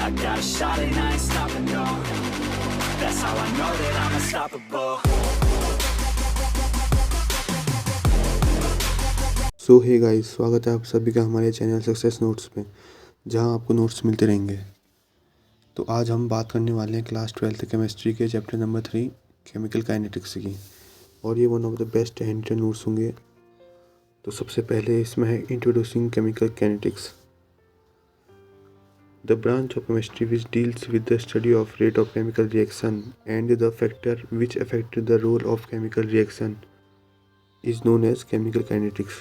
I got a shot and I ain't stopping, no. That's how I know that I'm unstoppable. So hey guys, स्वागत है आप सभी का हमारे channel success notes पे, जहां आपको नोट्स मिलते रहेंगे। तो आज हम बात करने वाले हैं क्लास 12th केमिस्ट्री के चैप्टर नंबर 3 केमिकल काइनेटिक्स की, और ये one of the best hand notes होंगे। तो सबसे पहले इसमें है introducing chemical kinetics, the branch of chemistry which deals with the study of rate of chemical reaction and the factor which affect the role of chemical reaction is known as chemical kinetics.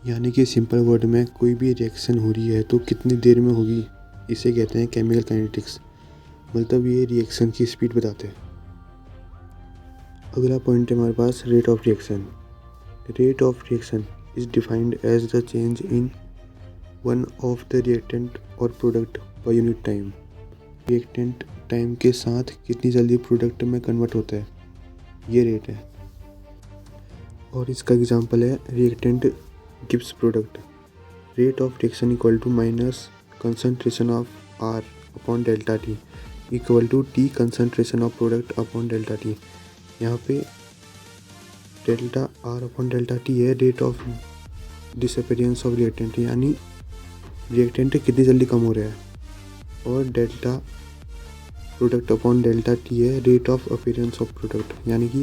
यानी कि simple word में कोई भी reaction हो रही है तो कितनी देर में होगी, इसे कहते हैं केमिकल काइनेटिक्स। मतलब ये रिएक्शन की स्पीड बताते हैं। अगला पॉइंट है हमारे पास rate of reaction. Rate of reaction is defined as the change in one of the reactant और product per unit time. Reactant time के साथ कितनी जल्दी प्रोडक्ट में कन्वर्ट होता है, ये रेट है। और इसका एग्जांपल है reactant gives product, rate of reaction equal to minus concentration of R upon delta T equal to T concentration of product upon delta T. यहाँ पे delta R upon delta T है rate of disappearance of reactant, यानी reactant कितनी जल्दी कम हो रहा है, और delta product upon delta T है rate of appearance of product, यानी कि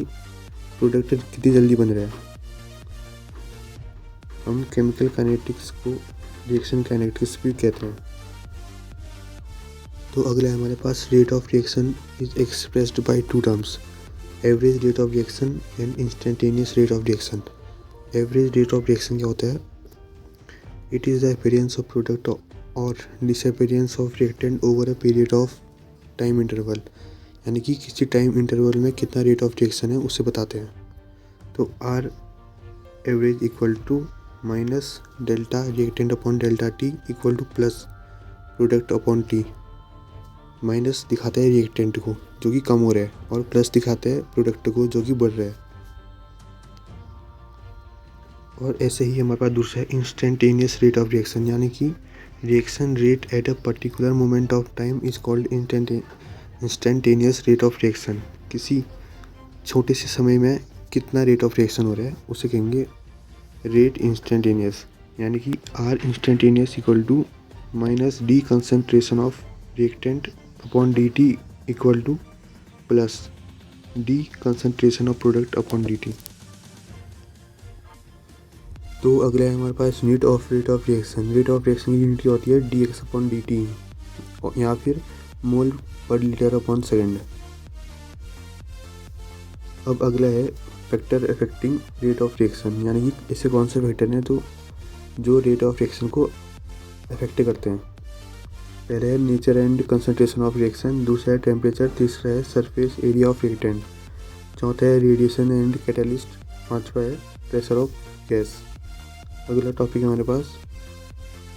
प्रोडक्ट कितनी जल्दी बन रहा है। हम केमिकल काइनेटिक्स को रिएक्शन काइनेटिक्स भी कहते हैं। तो अगला है हमारे पास rate of reaction is expressed by two terms, average rate of reaction and instantaneous rate of reaction. Average rate of reaction क्या होता है? It is the appearance of product और disappearance of reactant over a period of time interval, यानी कि किसी time interval में कितना rate of reaction है उसे बताते हैं। तो R average equal to minus delta reactant upon delta T equal to plus product upon T. Minus दिखाता है रिएक्टेंट को जो कि कम हो रहा है, और प्लस दिखाता है प्रोडक्ट को जो कि बढ़ रहा है। और ऐसे ही हमारे पास दूसरा है इंस्टेंटेनियस रेट ऑफ रिएक्शन, यानी कि reaction rate at a particular moment of time is called instantaneous rate of reaction. किसी छोटे से समय में कितना रेट ऑफ रिएक्शन हो रहा है उसे कहेंगे रेट इंस्टेंटेनियस, यानी कि R instantaneous equal to minus D concentration of reactant upon D T equal to plus D concentration of product upon D T. तो अगला है हमारे पास unit of rate of reaction. Rate of reaction की unit क्या होती है? D X upon D T, या फिर मोल पर लीटर अपॉन सेकेंड। अब अगला है factor affecting rate of reaction, यानी कि ऐसे कौन से फैक्टर हैं तो जो रेट ऑफ रिएक्शन को अफेक्ट करते हैं। पहले है nature and concentration of reaction, दूसरा है टेम्परेचर, तीसरा है सरफेस एरिया ऑफ रिएक्टेंट, चौथा है रेडिएशन एंड कैटलिस्ट, पांचवा है प्रेशर ऑफ गैस। अगला टॉपिक है हमारे पास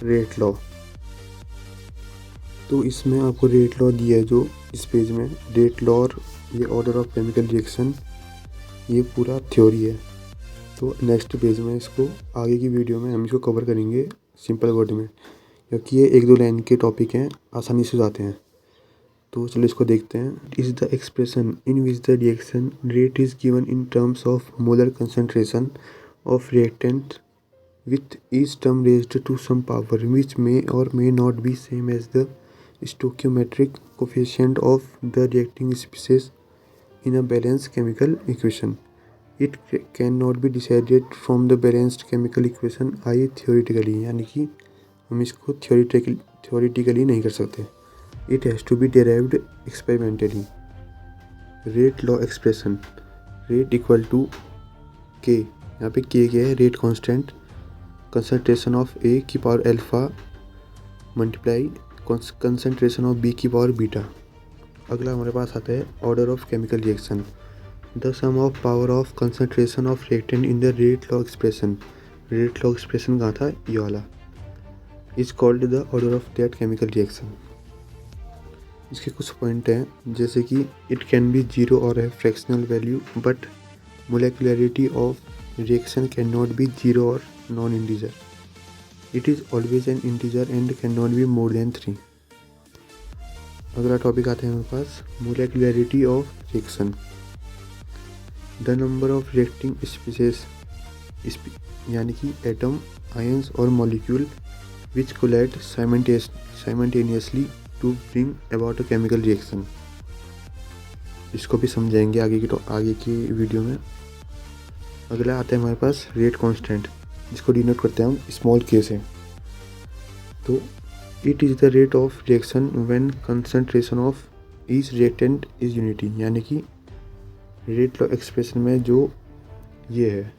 रेट लॉ। तो इसमें आपको रेट लॉ दिया है जो इस पेज में, रेट लॉ और ये ऑर्डर ऑफ केमिकल रिएक्शन, ये पूरा थ्योरी है। तो नेक्स्ट पेज में इसको आगे की वीडियो में हम इसको कवर करेंगे सिंपल वर्ड में, क्योंकि ये एक दो लाइन के टॉपिक हैं, आसानी से जाते हैं। तो चलो इसको देखते हैं। It is the expression in which the reaction rate is given in terms of molar concentration of reactant with each term raised to some power which may or may not be same as the stoichiometric coefficient of the reacting species in a balanced chemical equation. It cannot be decided from the balanced chemical equation I theoretically, यानी कि हम इसको theoretically नहीं कर सकते। It has to be derived experimentally. Rate law expression, rate equal to K, यहाँ पे K क्या है? rate constant, concentration of A की power alpha multiply concentration of B की पावर बीटा। अगला हमारे पास आता है order of chemical reaction, the sum of power of concentration of reactant in the rate law expression. Rate law expression कहाँ था? ये वाला is called the order of that chemical reaction. इसके कुछ पॉइंट हैं जैसे कि इट कैन बी जीरो और है fractional value, but molecularity of reaction cannot be zero or non-integer. It is always an integer and cannot be more than 3. अगला topic आता है हमारे पास molecularity of reaction. The number of reacting species यानी कि atom, ions और molecule which collide simultaneously to bring about a chemical reaction. इसको भी समझाएंगे आगे की वीडियो में। अगला आता है हमारे पास रेट कांस्टेंट, जिसको डिनोट करते हैं हम स्मॉल के से। तो it is the rate of reaction when concentration of each reactant is unity, यानी कि रेट लॉ एक्सप्रेशन में जो ये है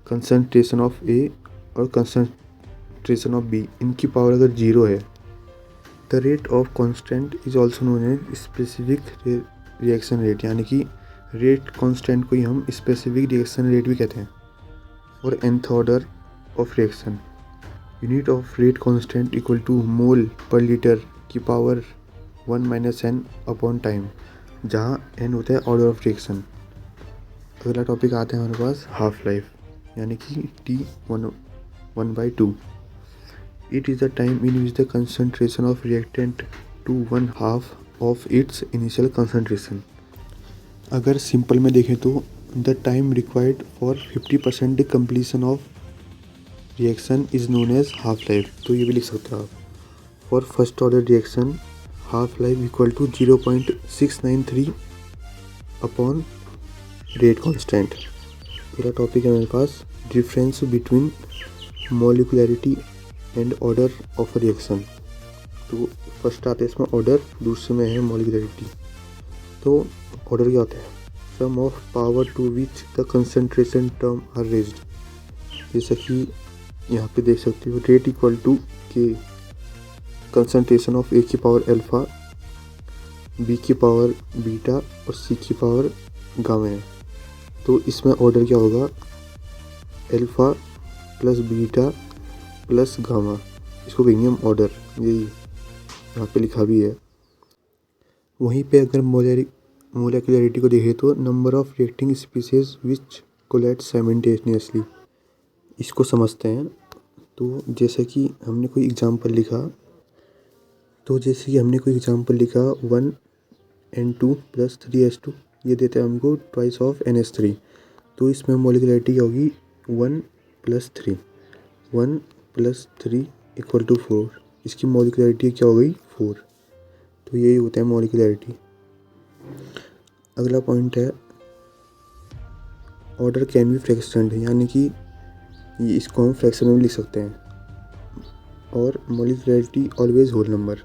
कंसंट्रेशन ऑफ ए और कंसंट्रेशन ऑफ बी, इनकी पावर अगर 0 है, the rate of constant is also known as specific reaction rate, यानी कि रेट कांस्टेंट को ही हम स्पेसिफिक रिएक्शन रेट भी कहते हैं। और nth order of reaction, unit of rate constant equal to mole per litre की पावर 1 - n अपॉन टाइम, जहाँ n होता है ऑर्डर ऑफ रिएक्शन। अगला टॉपिक आता है हमारे पास हाफ लाइफ, यानी कि T1/2। It is the time in which the concentration of reactant to 1/2 of its initial concentration। अगर सिंपल में देखें तो the time required for 50% completion of reaction is known as half life। तो ये भी लिख सकते हो आप। For first order reaction half life equal to 0.693 upon rate constant. पूरा टॉपिक है मेरे पास difference between molecularity and order of reaction. तो फर्स्ट आते हैं इसमें ऑर्डर, दूसरे में है मोलिकुलरिटी। तो ऑर्डर क्या होता है? Sum of power to which the concentration term are raised. जैसे कि यहाँ पे देख सकते हो rate equal to K, concentration of A की पावर अल्फा, बी की पावर बीटा और सी की पावर गामा है। तो इसमें ऑर्डर क्या होगा? Alpha plus beta plus gamma, इसको कहेंगे हम ऑर्डर। यही यहाँ पे लिखा भी है। वहीं पे अगर मोलेकुलरिटी को देखें तो number of reacting species which collide simultaneously, इसको समझते हैं। तो जैसे कि हमने कोई एग्जांपल लिखा 1N2 + 3H2, ये देता है हमको ट्वाइस ऑफ NH3। तो इसमें मोलिकुलरिटी क्या होगी? 1 + 3, 1 + 3 = 4। इसकी मोलिकुलरिटी क्या हो गई? 4। तो यही होता है मोलिकुलरिटी। अगला पॉइंट है ऑर्डर कैन बी फ्रैक्शनड, यानी कि इसको हम फ्रैक्शन में भी लिख सकते हैं। और molecularity always whole number.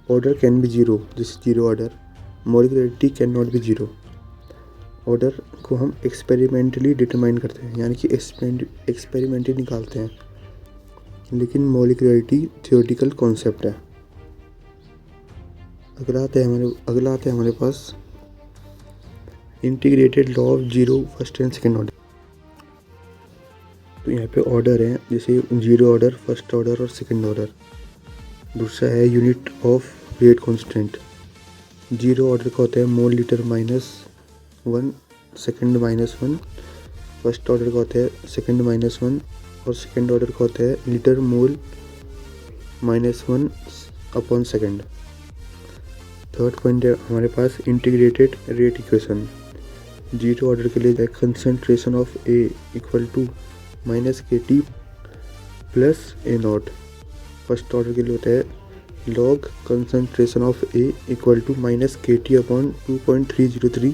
Order can be 0, जैसे 0 order. Molecularity can not be 0। Order को हम एक्सपेरिमेंटली डिटरमाइन करते हैं, यानी कि एक्सपेरिमेंटली निकालते हैं, लेकिन मोलिकुलरिटी थियोरेटिकल कॉन्सेप्ट है। अगला आता है हमारे पास integrated law of 0, first and second order. तो यहाँ पे ऑर्डर है, जैसे 0 ऑर्डर, फर्स्ट ऑर्डर और सेकेंड ऑर्डर। दूसरा है unit of rate constant. 0 order का होता है mole litre -1, second -1। First order का होता है सेकेंड -1 और सेकेंड ऑर्डर का होता है litre mole -1 upon second. Third point है हमारे पास इंटीग्रेटेड रेट इक्वेशन। 0 ऑर्डर के लिए concentration of A equal to -kT + A0। First order के लिए होता है log concentration of A equal to -kT upon 2.303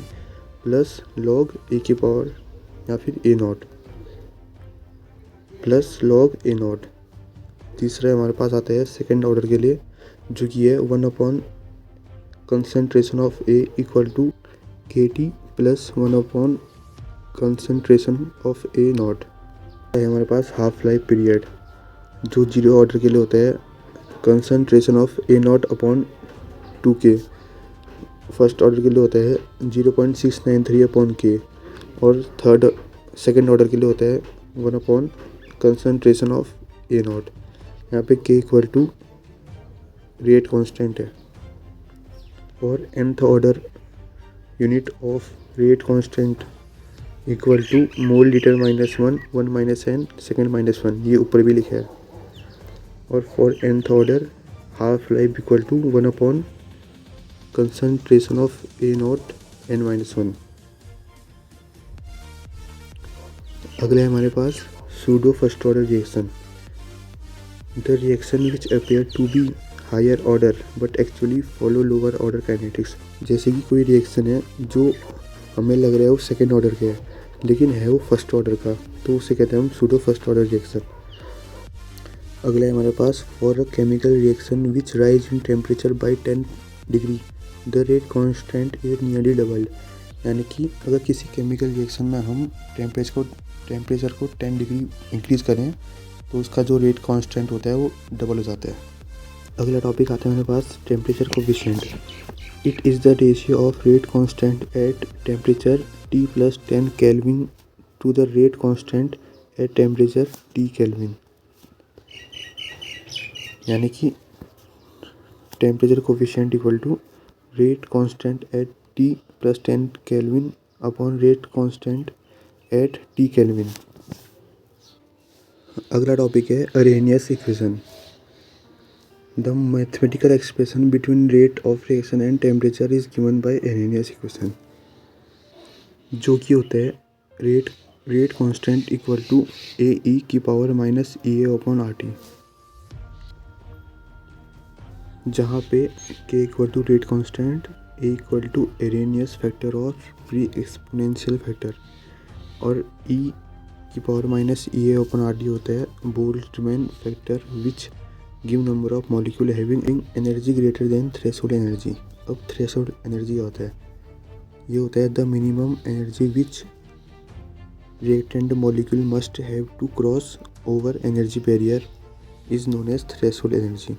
plus log A की पावर या फिर A0 प्लस लॉग A0। तीसरा हमारे पास आता है सेकेंड ऑर्डर के लिए, जो कि है 1 upon concentration of A equal to kT + 1 upon concentration of A0। है हमारे पास हाफ लाइफ पीरियड, जो 0 ऑर्डर के लिए होता है concentration of A0 upon 2K। First order के लिए होता है 0.693 अपॉन K। और सेकेंड ऑर्डर के लिए होता है 1 अपॉन कंसंट्रेशन ऑफ A0। यहाँ पे K equal to rate constant है। और nth order unit of rate constant equal to mole litre -1, 1 - n, second -1, ये ऊपर भी लिखा है। और for nth order half life equal to 1 upon concentration of A0 N-1। अगला है हमारे पास pseudo first order reaction. The reaction which appear to be higher order but actually follow lower order kinetics. जैसे कि कोई रिएक्शन है जो हमें लग रहा है वो सेकेंड ऑर्डर का है लेकिन है वो फर्स्ट ऑर्डर का, तो उसे कहते हैं हम सूडो फर्स्ट ऑर्डर रिएक्शन। अगला है हमारे पास for a chemical reaction which rise in temperature by 10 degree the rate constant is nearly doubled. यानी कि अगर किसी केमिकल रिएक्शन में हम टेम्परेचर को 10 डिग्री इंक्रीज़ करें तो उसका जो रेट कांस्टेंट होता है वो डबल हो जाता है। अगला टॉपिक आता है मेरे पास temperature coefficient. It is the ratio of rate constant at temperature T + 10 kelvin to the rate constant at temperature T kelvin. यानी कि temperature coefficient equal to rate constant at T + 10 kelvin upon rate constant at T kelvin. अगला topic है Arrhenius equation. The mathematical expression between rate of reaction and temperature is given by Arrhenius equation, जो कि होता है rate constant equal to AE की power minus EA upon RT, जहाँ पे K equal to rate constant, A equal to Arrhenius factor और free exponential factor और E की power minus EA upon RT होता है Boltzmann factor which give number of molecule having energy greater than threshold energy. अब threshold energy होता है, ये होता है the minimum energy which reactant molecule must have to cross over energy barrier is known as threshold energy.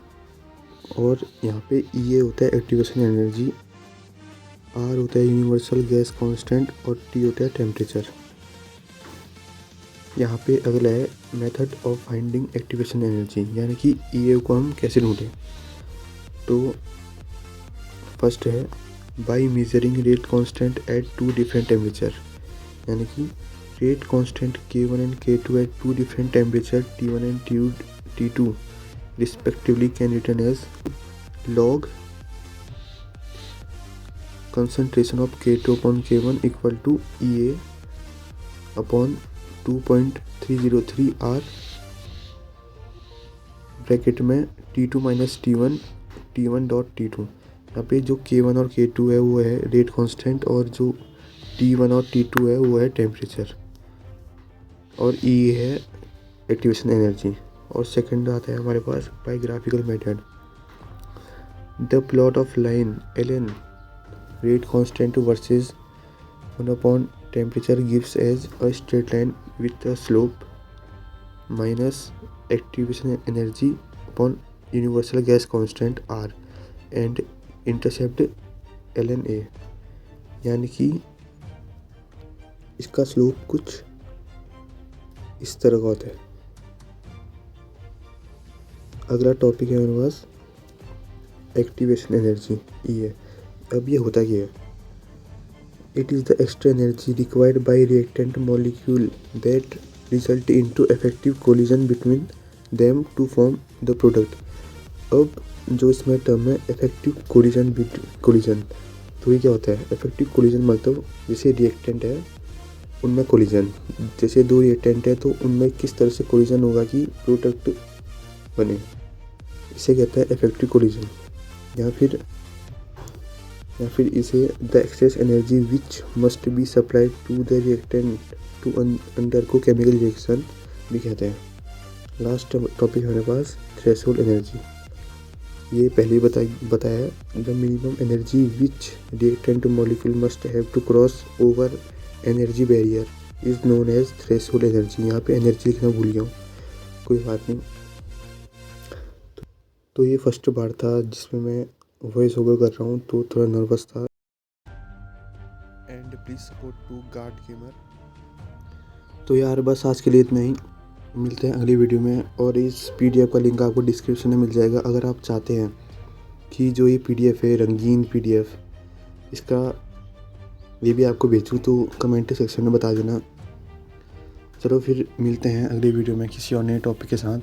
और यहाँ पे EA होता है एक्टिवेशन एनर्जी, R होता है यूनिवर्सल गैस कांस्टेंट और T होता है टेम्परेचर। यहाँ पे अगला है method of finding activation energy, यानी कि EA को हम कैसे ढूंढें। तो फर्स्ट है by measuring rate constant at 2 different temperature, यानी कि rate constant K1 and K2 at 2 different temperature T1 and T2 respectively can written as log concentration of K2 upon K1 equal to EA upon 2.303 R bracket में T2 minus T1 dot T2। यहाँ पे जो K1 और K2 है वो है rate constant और जो T1 और T2 है वो है टेम्परेचर और E है एक्टिवेशन एनर्जी। और सेकंड आता है हमारे पास by graphical method. The plot of line LN rate constant versus 1 upon temperature gives as a straight line with a slope minus activation energy upon universal gas constant R and intercept LNA। यानी कि इसका slope कुछ इस तरह का होता है। अगला टॉपिक है हमारे पास एक्टिवेशन एनर्जी E है। अब ये होता क्या है? It is the extra energy required by reactant molecule that result into effective collision between them to form the product. अब जो इसमें टर्म है इफेक्टिव कोलिजन, तो ये क्या होता है? इफेक्टिव कोलिजन मतलब जैसे रिएक्टेंट है उनमें कोलिजन, जैसे दो रिएक्टेंट है तो उनमें किस तरह से कोलिजन होगा कि प्रोडक्ट बने, इसे कहता है इफेक्टिव कोलिजन। या फिर इसे the excess energy which must be supplied to the reactant to undergo chemical reaction भी कहते हैं। लास्ट टॉपिक हमारे पास थ्रेशोल्ड एनर्जी। ये पहले ही बताया है the minimum energy which reactant molecule must have to cross over energy barrier is known as threshold energy. यहाँ पे एनर्जी लिखना भूल गया हूँ, कोई बात नहीं। तो ये फर्स्ट बार था जिसमें मैं वॉइस ओवर कर रहा हूँ, तो थोड़ा नर्वस था। And please support to guard gamer. तो यार बस आज के लिए इतना ही, मिलते हैं अगली वीडियो में। और इस PDF का लिंक आपको डिस्क्रिप्शन में मिल जाएगा। अगर आप चाहते हैं कि जो ये PDF है रंगीन PDF, इसका ये भी आपको भेजूँ तो कमेंट सेक्शन में बता देना। चलो फिर मिलते हैं अगली वीडियो में किसी और नए टॉपिक के साथ।